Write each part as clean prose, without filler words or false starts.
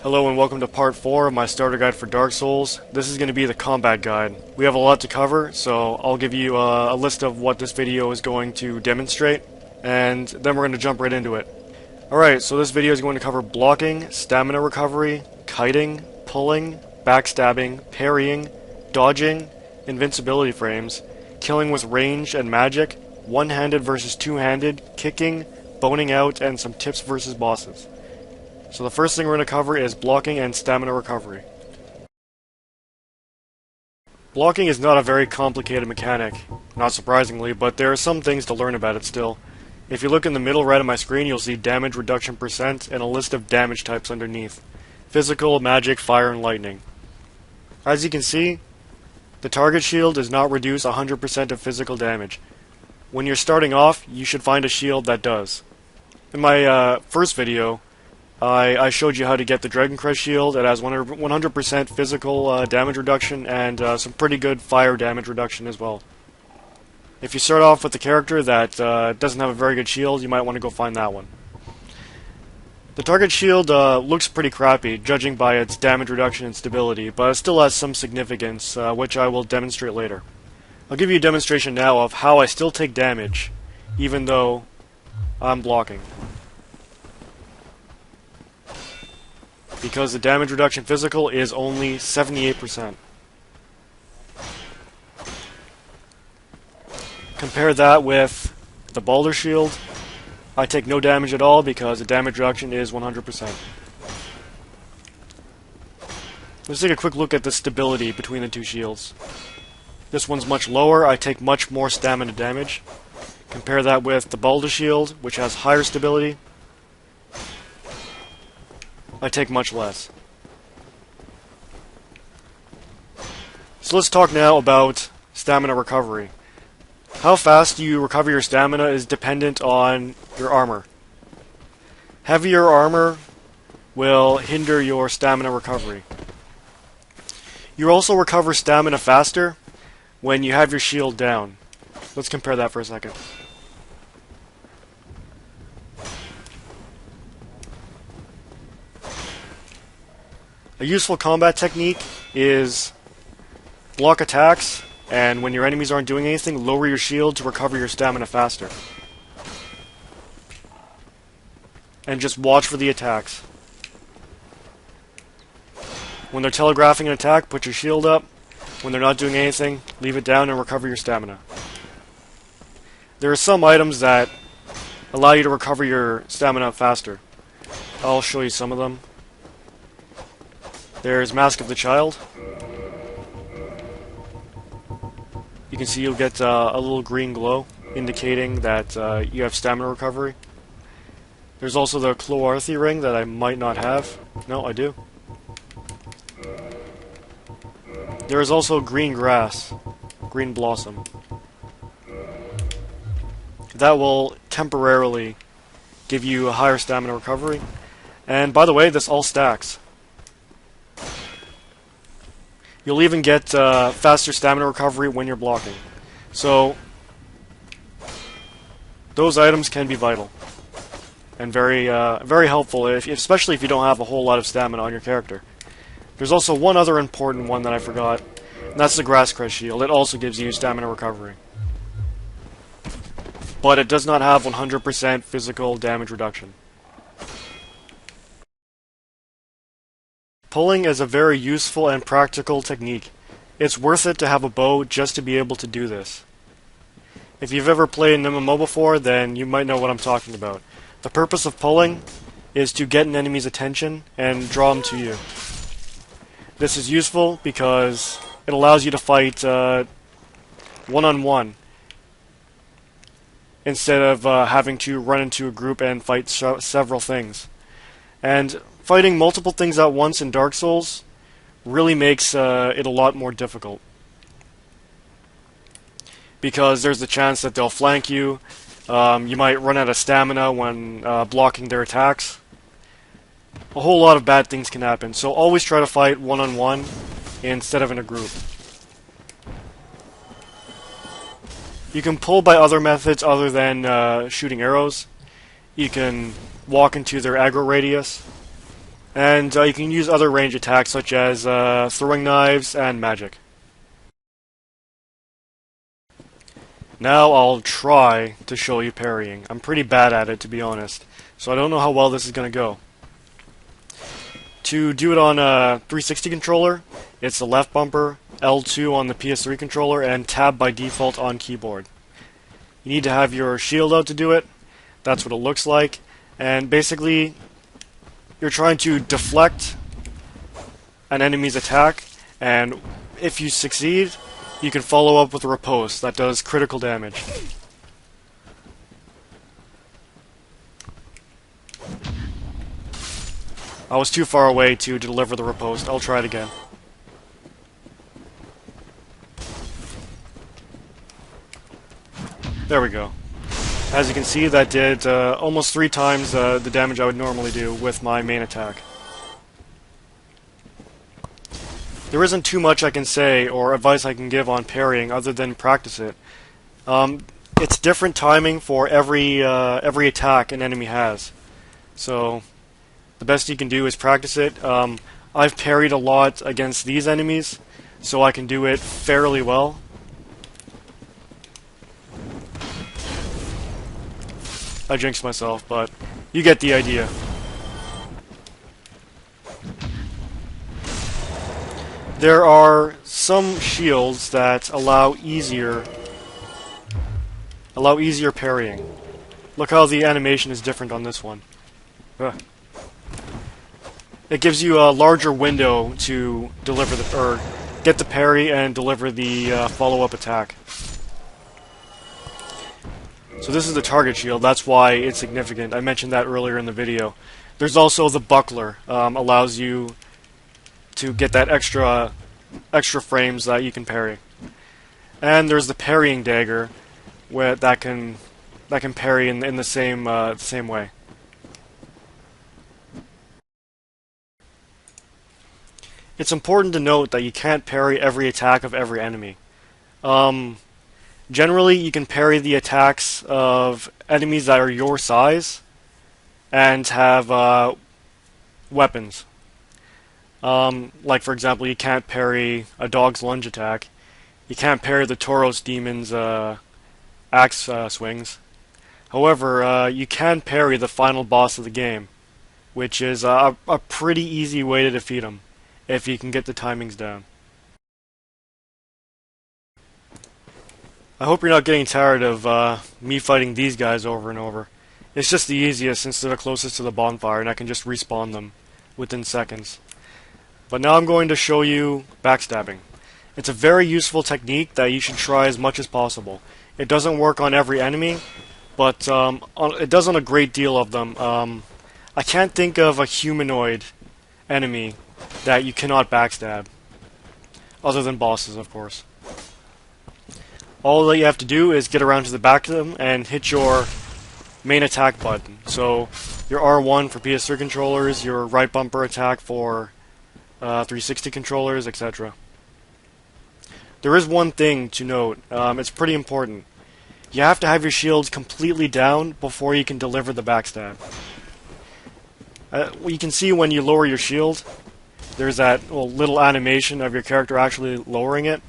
Hello and welcome to part 4 of my starter guide for Dark Souls. This is going to be the combat guide. We have a lot to cover, so I'll give you a list of what this video is going to demonstrate, and then we're going to jump right into it. Alright, so this video is going to cover blocking, stamina recovery, kiting, pulling, backstabbing, parrying, dodging, invincibility frames, killing with range and magic, one-handed versus two-handed, kicking, boning out, and some tips versus bosses. So the first thing we're going to cover is blocking and stamina recovery. Blocking is not a very complicated mechanic, not surprisingly, but there are some things to learn about it still. If you look in the middle right of my screen, you'll see damage reduction percent and a list of damage types underneath. Physical, magic, fire, and lightning. As you can see, the target shield does not reduce 100% of physical damage. When you're starting off, you should find a shield that does. In my first video, I showed you how to get the Dragon Crest shield. It has 100% physical damage reduction and some pretty good fire damage reduction as well. If you start off with a character that doesn't have a very good shield, you might want to go find that one. The target shield looks pretty crappy, judging by its damage reduction and stability, but it still has some significance, which I will demonstrate later. I'll give you a demonstration now of how I still take damage, even though I'm blocking. Because the damage reduction physical is only 78%. Compare that with the Balder shield. I take no damage at all because the damage reduction is 100%. Let's take a quick look at the stability between the two shields. This one's much lower, I take much more stamina damage. Compare that with the Balder shield, which has higher stability. I take much less. So let's talk now about stamina recovery. How fast you recover your stamina is dependent on your armor. Heavier armor will hinder your stamina recovery. You also recover stamina faster when you have your shield down. Let's compare that for a second. A useful combat technique is block attacks, and when your enemies aren't doing anything, lower your shield to recover your stamina faster. And just watch for the attacks. When they're telegraphing an attack, put your shield up. When they're not doing anything, leave it down and recover your stamina. There are some items that allow you to recover your stamina faster. I'll show you some of them. There's Mask of the Child. You can see you'll get a little green glow, indicating that you have stamina recovery. There's also the Cloarthy ring that I might not have. No, I do. There is also green grass, green blossom. That will temporarily give you a higher stamina recovery. And by the way, this all stacks. You'll even get faster stamina recovery when you're blocking. So, those items can be vital. And very helpful, especially if you don't have a whole lot of stamina on your character. There's also one other important one that I forgot, and that's the Grass Crest shield. It also gives you stamina recovery. But it does not have 100% physical damage reduction. Pulling is a very useful and practical technique. It's worth it to have a bow just to be able to do this. If you've ever played an MMO before, then you might know what I'm talking about. The purpose of pulling is to get an enemy's attention and draw them to you. This is useful because it allows you to fight one-on-one instead of having to run into a group and fight several things. And fighting multiple things at once in Dark Souls really makes it a lot more difficult. Because there's the chance that they'll flank you, you might run out of stamina when blocking their attacks. A whole lot of bad things can happen, so always try to fight one-on-one instead of in a group. You can pull by other methods other than shooting arrows. You can walk into their aggro radius. And you can use other range attacks such as throwing knives and magic. Now I'll try to show you parrying. I'm pretty bad at it, to be honest, so I don't know how well this is going to go. To do it on a 360 controller, it's the left bumper, L2 on the PS3 controller, and tab by default on keyboard. You need to have your shield out to do it. That's what it looks like. And basically, you're trying to deflect an enemy's attack, and if you succeed, you can follow up with a riposte that does critical damage. I was too far away to deliver the riposte. I'll try it again. There we go. As you can see, that did almost 3 times the damage I would normally do with my main attack. There isn't too much I can say or advice I can give on parrying other than practice it. It's different timing for every attack an enemy has. So the best you can do is practice it. I've parried a lot against these enemies, so I can do it fairly well. I jinxed myself, but you get the idea. There are some shields that allow easier parrying. Look how the animation is different on this one. Ugh. It gives you a larger window to deliver or get the parry and deliver the follow-up attack. So this is the target shield. That's why it's significant. I mentioned that earlier in the video. There's also the buckler. Allows you to get that extra frames that you can parry. And there's the parrying dagger, where that can parry in the same way. It's important to note that you can't parry every attack of every enemy. Generally, you can parry the attacks of enemies that are your size and have weapons. Like, for example, you can't parry a dog's lunge attack. You can't parry the Tauros demon's axe swings. However, you can parry the final boss of the game, which is a pretty easy way to defeat him, if you can get the timings down. I hope you're not getting tired of me fighting these guys over and over. It's just the easiest since they're the closest to the bonfire, and I can just respawn them within seconds. But now I'm going to show you backstabbing. It's a very useful technique that you should try as much as possible. It doesn't work on every enemy, but it does on a great deal of them. I can't think of a humanoid enemy that you cannot backstab. Other than bosses, of course. All that you have to do is get around to the back of them and hit your main attack button. So your R1 for PS3 controllers, your right bumper attack for 360 controllers, etc. There is one thing to note. It's pretty important. You have to have your shields completely down before you can deliver the backstab. You can see when you lower your shield, there's that little animation of your character actually lowering it.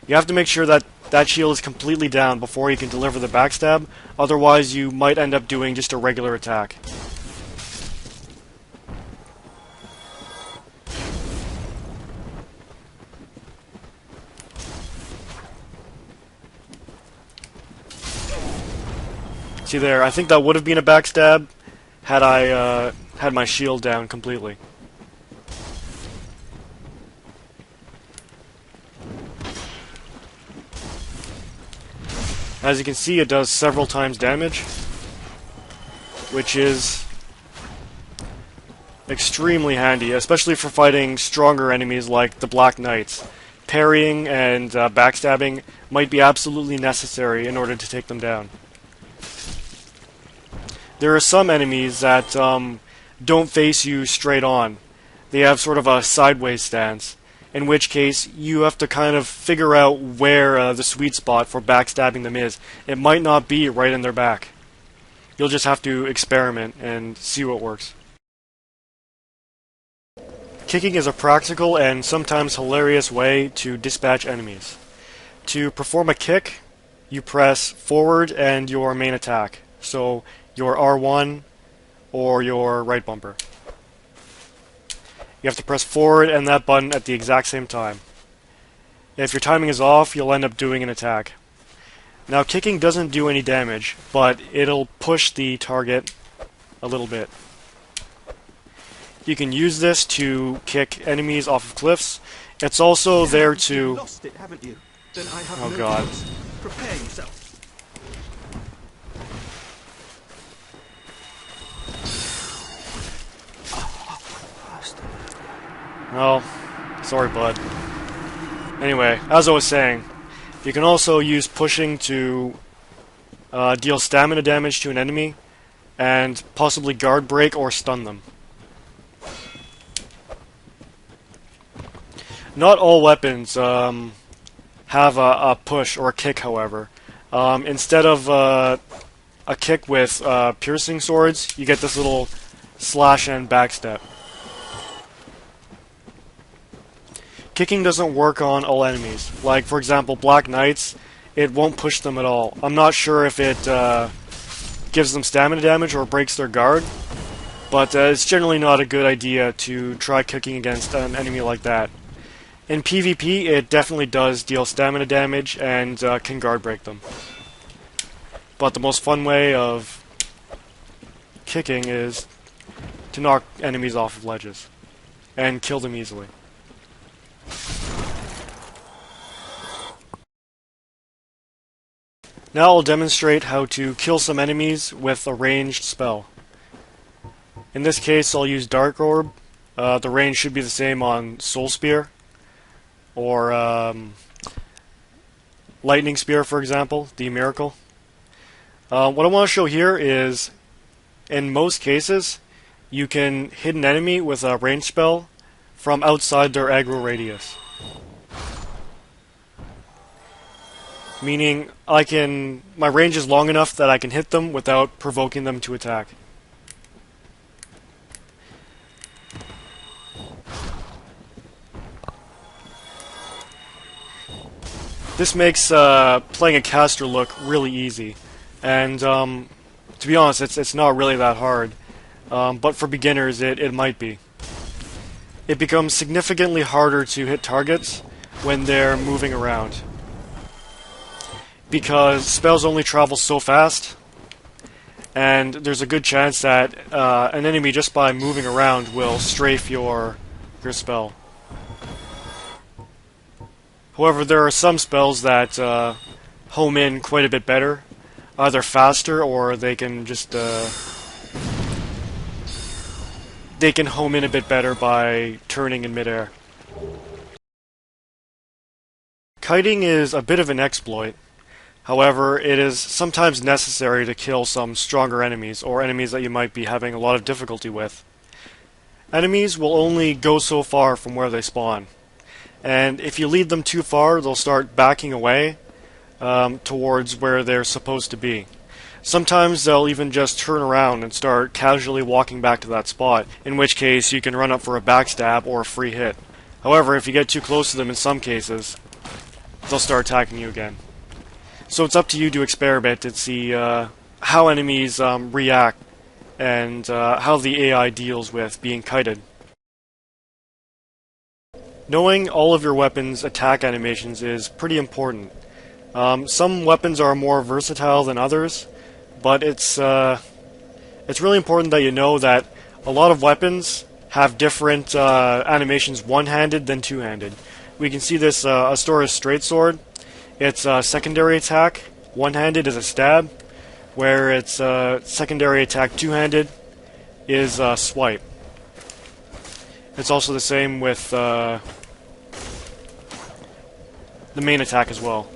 You have to make sure that that shield is completely down before you can deliver the backstab, otherwise you might end up doing just a regular attack. See there, I think that would have been a backstab had I had my shield down completely. As you can see, it does several times damage, which is extremely handy, especially for fighting stronger enemies like the Black Knights. Parrying and backstabbing might be absolutely necessary in order to take them down. There are some enemies that don't face you straight on. They have sort of a sideways stance, in which case you have to kind of figure out where the sweet spot for backstabbing them is. It might not be right in their back. You'll just have to experiment and see what works. Kicking is a practical and sometimes hilarious way to dispatch enemies. To perform a kick, you press forward and your main attack, so your R1 or your right bumper. You have to press forward and that button at the exact same time. If your timing is off, you'll end up doing an attack. Now, kicking doesn't do any damage, but it'll push the target a little bit. You can use this to kick enemies off of cliffs. It's also there to... Lost it, haven't you? Then I have Oh no god. choice. Prepare yourself. Oh, sorry, bud. Anyway, as I was saying, you can also use pushing to deal stamina damage to an enemy, and possibly guard break or stun them. Not all weapons have a push or a kick, however. Instead of a kick with piercing swords, you get this little slash and backstep. Kicking doesn't work on all enemies. Like, for example, Black Knights, it won't push them at all. I'm not sure if it gives them stamina damage or breaks their guard, but it's generally not a good idea to try kicking against an enemy like that. In PvP, it definitely does deal stamina damage and can guard break them. But the most fun way of kicking is to knock enemies off of ledges and kill them easily. Now I'll demonstrate how to kill some enemies with a ranged spell. In this case, I'll use Dark Orb. The range should be the same on Soul Spear, or Lightning Spear, for example, the Miracle. What I want to show here is, in most cases, you can hit an enemy with a ranged spell from outside their aggro radius. Meaning, my range is long enough that I can hit them without provoking them to attack. This makes playing a caster look really easy, and to be honest, it's not really that hard. But for beginners, it might be. It becomes significantly harder to hit targets when they're moving around, because spells only travel so fast, and there's a good chance that an enemy, just by moving around, will strafe your spell. However, there are some spells that home in quite a bit better, either faster or they can just they can home in a bit better by turning in midair. Kiting is a bit of an exploit. However, it is sometimes necessary to kill some stronger enemies, or enemies that you might be having a lot of difficulty with. Enemies will only go so far from where they spawn, and if you lead them too far, they'll start backing away towards where they're supposed to be. Sometimes they'll even just turn around and start casually walking back to that spot, in which case you can run up for a backstab or a free hit. However, if you get too close to them in some cases, they'll start attacking you again. So it's up to you to experiment and see how enemies react and how the AI deals with being kited. Knowing all of your weapons' attack animations is pretty important. Some weapons are more versatile than others, but it's really important that you know that a lot of weapons have different animations one-handed than two-handed. We can see this Astora's Straight Sword. Its secondary attack, one-handed, is a stab, where its secondary attack two-handed is a swipe. It's also the same with the main attack as well.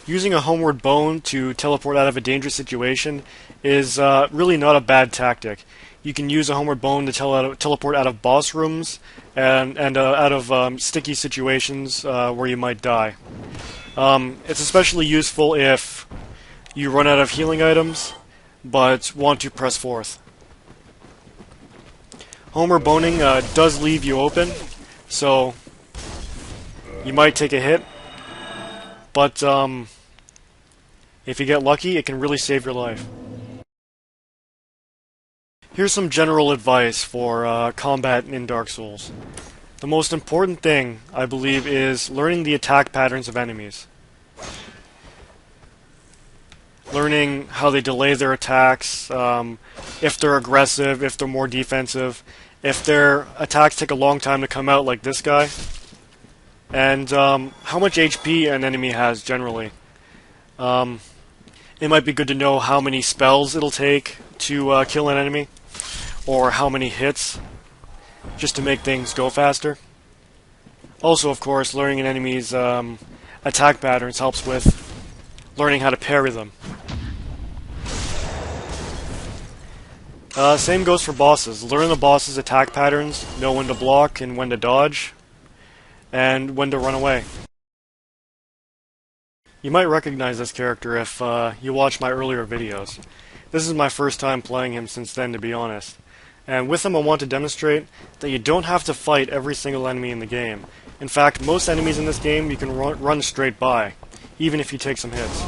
Using a homeward bone to teleport out of a dangerous situation is really not a bad tactic. You can use a homeward bone to teleport out of boss rooms and out of sticky situations where you might die. It's especially useful if you run out of healing items, but want to press forth. Homer boning does leave you open, so you might take a hit, but if you get lucky, it can really save your life. Here's some general advice for combat in Dark Souls. The most important thing, I believe, is learning the attack patterns of enemies. Learning how they delay their attacks, if they're aggressive, if they're more defensive, if their attacks take a long time to come out like this guy, and how much HP an enemy has generally. It might be good to know how many spells it'll take to kill an enemy, or how many hits, just to make things go faster. Also, of course, learning an enemy's attack patterns helps with learning how to parry them. Same goes for bosses. Learn the boss's attack patterns, know when to block and when to dodge, and when to run away. You might recognize this character if you watch my earlier videos. This is my first time playing him since then, to be honest. And with him I want to demonstrate that you don't have to fight every single enemy in the game. In fact, most enemies in this game you can run straight by, even if you take some hits.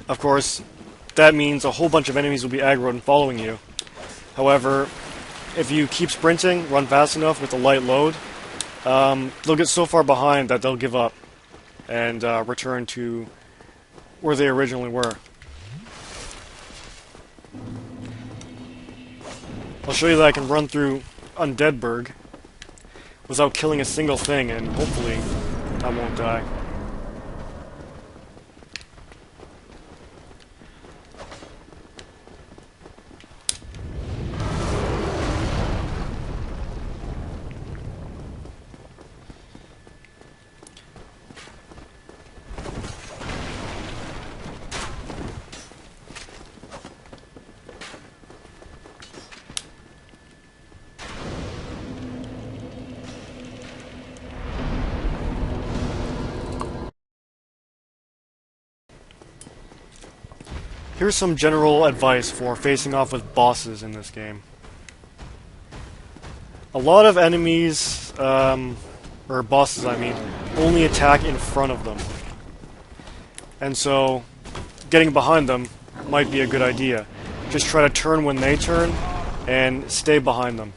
Of course, that means a whole bunch of enemies will be aggroed and following you. However, if you keep sprinting, run fast enough with a light load, they'll get so far behind that they'll give up and return to where they originally were. I'll show you that I can run through Undeadburg without killing a single thing, and hopefully I won't die. Here's some general advice for facing off with bosses in this game. A lot of enemies, or bosses I mean, only attack in front of them. And so, getting behind them might be a good idea. Just try to turn when they turn, and stay behind them.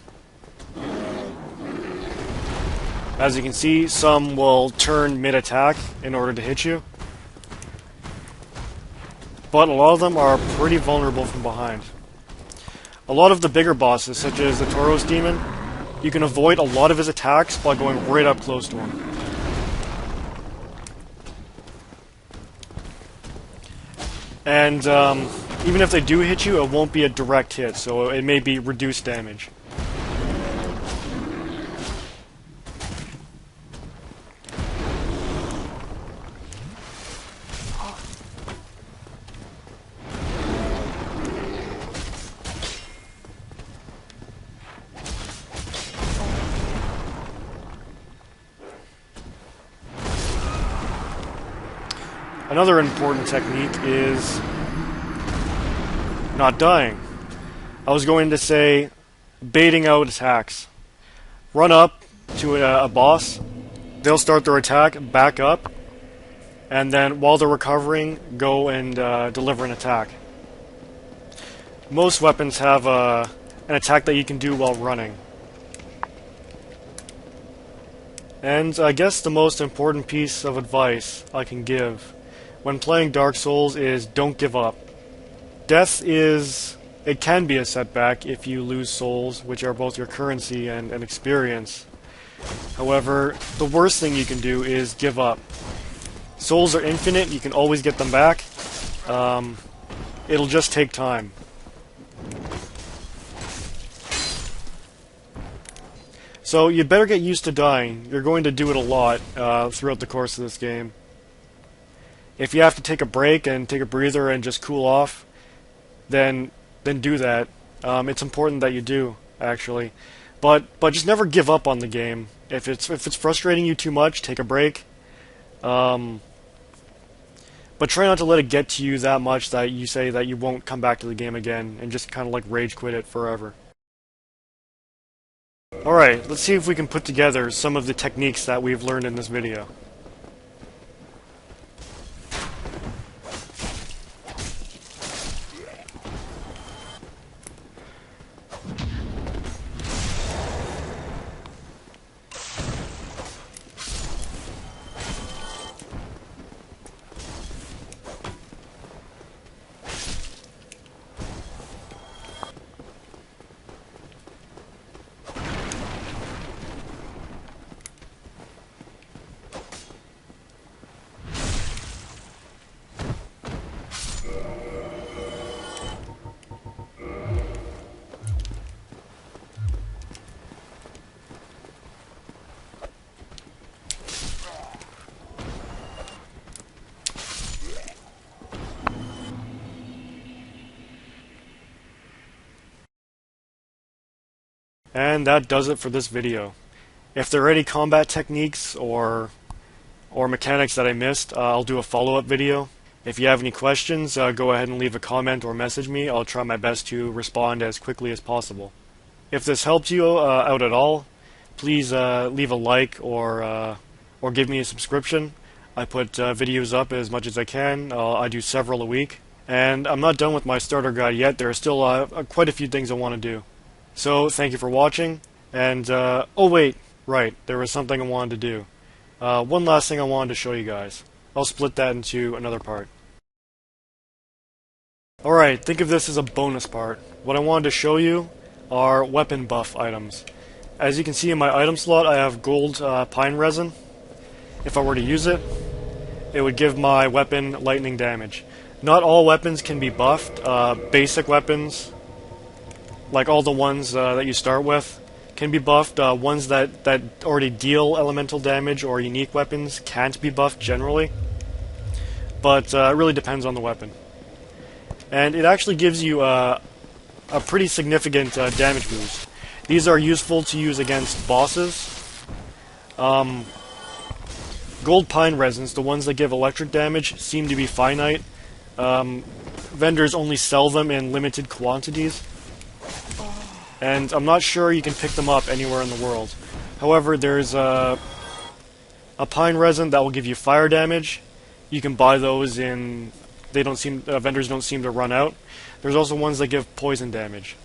As you can see, some will turn mid-attack in order to hit you. But a lot of them are pretty vulnerable from behind. A lot of the bigger bosses, such as the Tauros Demon, you can avoid a lot of his attacks by going right up close to him. And even if they do hit you, it won't be a direct hit, so it may be reduced damage. Another important technique is not dying. I was going to say baiting out attacks. Run up to a boss, they'll start their attack, back up, and then while they're recovering, go and deliver an attack. Most weapons have an attack that you can do while running. And I guess the most important piece of advice I can give when playing Dark Souls is don't give up. Death it can be a setback if you lose souls, which are both your currency and experience. However, the worst thing you can do is give up. Souls are infinite, you can always get them back. It'll just take time. So you better get used to dying. You're going to do it a lot throughout the course of this game. If you have to take a break and take a breather and just cool off, then do that. It's important that you do, actually. But just never give up on the game. If it's frustrating you too much, take a break. But But try not to let it get to you that much that you say that you won't come back to the game again and just kind of like rage quit it forever. Alright, let's see if we can put together some of the techniques that we've learned in this video. And that does it for this video. If there are any combat techniques or mechanics that I missed, I'll do a follow-up video. If you have any questions, go ahead and leave a comment or message me. I'll try my best to respond as quickly as possible. If this helped you out at all, please leave a like or give me a subscription. I put videos up as much as I can. I do several a week. And I'm not done with my starter guide yet. There are still quite a few things I want to do. So, thank you for watching, and, oh wait, right, there was something I wanted to do. One last thing I wanted to show you guys. I'll split that into another part. Alright, think of this as a bonus part. What I wanted to show you are weapon buff items. As you can see in my item slot, I have gold pine resin. If I were to use it, it would give my weapon lightning damage. Not all weapons can be buffed. Basic weapons, like all the ones that you start with, can be buffed. Ones that already deal elemental damage or unique weapons can't be buffed generally. But it really depends on the weapon. And it actually gives you a pretty significant damage boost. These are useful to use against bosses. Gold pine resins, the ones that give electric damage, seem to be finite. Vendors only sell them in limited quantities. And I'm not sure you can pick them up anywhere in the world. However, there's a pine resin that will give you fire damage. You can buy those in... vendors don't seem to run out. There's also ones that give poison damage.